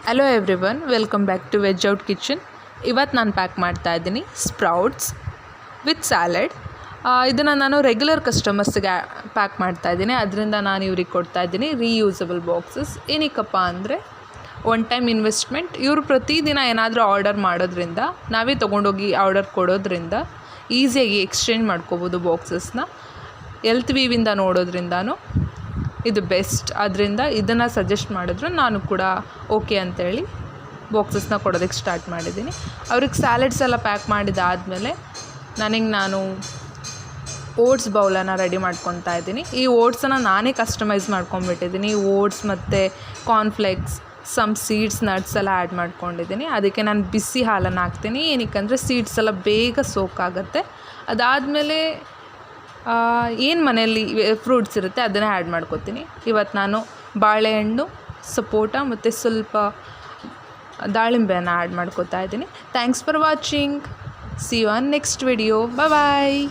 Hello everyone, welcome back to veg out kitchen. ಇವತ್ತು ನಾನು pack ಮಾಡ್ತಾ ಇದ್ದೀನಿ ಸ್ಪ್ರೌಟ್ಸ್ ವಿತ್ ಸ್ಯಾಲಡ್. ಇದನ್ನು ನಾನು ರೆಗ್ಯುಲರ್ ಕಸ್ಟಮರ್ಸ್ಗೆ ಪ್ಯಾಕ್ ಮಾಡ್ತಾ ಇದ್ದೀನಿ. ಅದರಿಂದ ನಾನು ಇವ್ರಿಗೆ ಕೊಡ್ತಾ ಇದ್ದೀನಿ ರೀಯೂಸಬಲ್ ಬಾಕ್ಸಸ್. ಏನಕ್ಕಪ್ಪ ಅಂದರೆ ಒನ್ ಟೈಮ್ ಇನ್ವೆಸ್ಟ್ಮೆಂಟ್. ಇವರು ಪ್ರತಿದಿನ ಏನಾದರೂ ಆರ್ಡರ್ ಮಾಡೋದ್ರಿಂದ, ನಾವೇ ತೊಗೊಂಡೋಗಿ ಆರ್ಡರ್ ಕೊಡೋದ್ರಿಂದ ಈಸಿಯಾಗಿ ಎಕ್ಸ್ಚೇಂಜ್ ಮಾಡ್ಕೋಬೋದು ಬಾಕ್ಸಸ್ನ. ಎಲ್ತ್ ವಿವಿಂದ ನೋಡೋದ್ರಿಂದನೂ ಇದು ಬೆಸ್ಟ್. ಅದರಿಂದ ಇದನ್ನು ಸಜೆಸ್ಟ್ ಮಾಡಿದ್ರು, ನಾನು ಕೂಡ ಓಕೆ ಅಂತೇಳಿ ಬಾಕ್ಸಸ್ನ ಕೊಡೋದಕ್ಕೆ ಸ್ಟಾರ್ಟ್ ಮಾಡಿದ್ದೀನಿ. ಅವ್ರಿಗೆ ಸ್ಯಾಲಡ್ಸ್ ಎಲ್ಲ ಪ್ಯಾಕ್ ಮಾಡಿದಾದಮೇಲೆ ನಾನು ಓಟ್ಸ್ ಬೌಲನ್ನು ರೆಡಿ ಮಾಡ್ಕೊತಾ ಇದ್ದೀನಿ. ಈ ಓಟ್ಸನ್ನು ನಾನೇ ಕಸ್ಟಮೈಸ್ ಮಾಡ್ಕೊಂಡ್ಬಿಟ್ಟಿದ್ದೀನಿ. ಓಟ್ಸ್ ಮತ್ತು ಕಾರ್ನ್ಫ್ಲೇಕ್ಸ್, ಸಮ್ ಸೀಡ್ಸ್, ನಟ್ಸ್ ಎಲ್ಲ ಆ್ಯಡ್ ಮಾಡ್ಕೊಂಡಿದ್ದೀನಿ. ಅದಕ್ಕೆ ನಾನು ಬಿಸಿ ಹಾಲನ್ನು ಹಾಕ್ತೀನಿ. ಏನಕ್ಕಂದರೆ ಸೀಡ್ಸ್ ಎಲ್ಲ ಬೇಗ ಸೋಕಾಗುತ್ತೆ. ಅದಾದಮೇಲೆ ಏನು ಮನೆಯಲ್ಲಿ ಫ್ರೂಟ್ಸ್ ಇರುತ್ತೆ ಅದನ್ನೇ ಆ್ಯಡ್ ಮಾಡ್ಕೊತೀನಿ. ಇವತ್ತು ನಾನು ಬಾಳೆಹಣ್ಣು, ಸಪೋಟ ಮತ್ತು ಸ್ವಲ್ಪ ದಾಳಿಂಬೆಯನ್ನು ಆ್ಯಡ್ ಮಾಡ್ಕೊತಾ ಇದ್ದೀನಿ. Thanks for watching. See you on next video. Bye.